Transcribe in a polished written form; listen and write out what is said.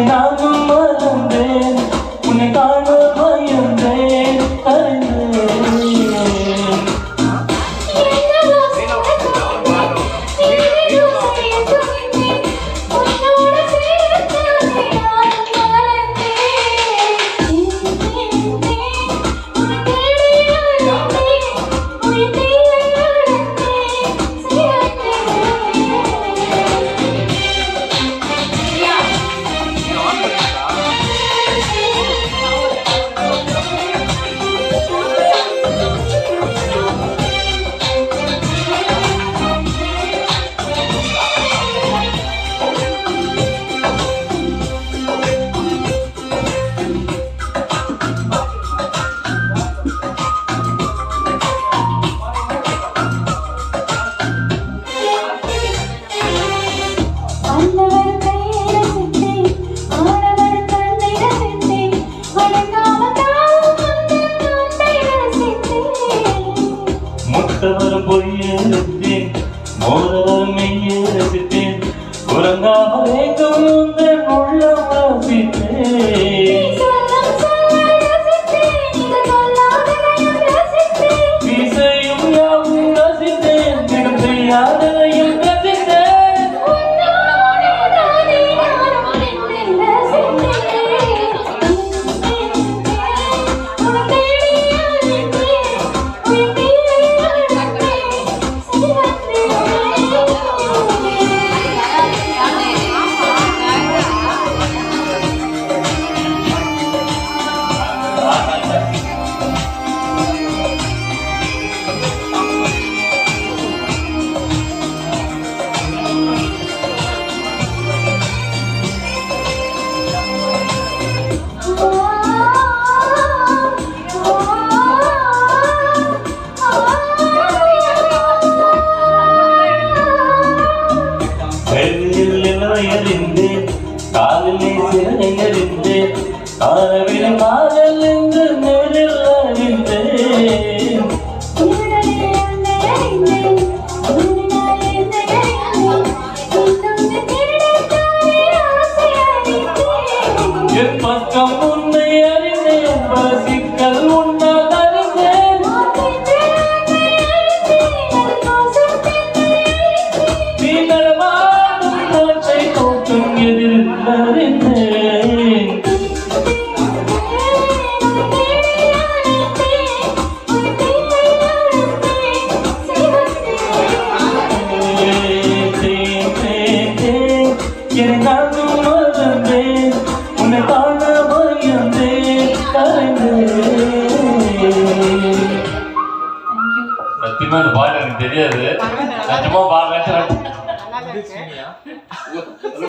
நானும் மறந்தேன் உன்னை காண பயந்தேன் முத்தவரும் பொய்யை ரசித்தேன் மோதவரும் மெய்யை ரசித்தேன் உறங்காமல் ஏங்கும் உந்தன் உள்ளம் ரசித்தேன் இசையும் யாவும் ரசித்தேன் தினம் செய்யாததையும் ரசித்தேன் காலிலே சிறை அறிந்தேன் காலவிலை காதல் என்று நேரில் அறிந்தேன் என் பக்கம் உன்னை அறிந்தேன் பசிக்கல் உன்னால் அறிந்தேன் நீ நடமாடும் கோட்டை தோட்டம் எதிரில் அறிந்தேன் நானும் மறந்தேன் உன்னை காண பயந்தேன் சத்தியமா இந்த பாட்டு எனக்கு தெரியாது. நிஜமா பாடுறேன்.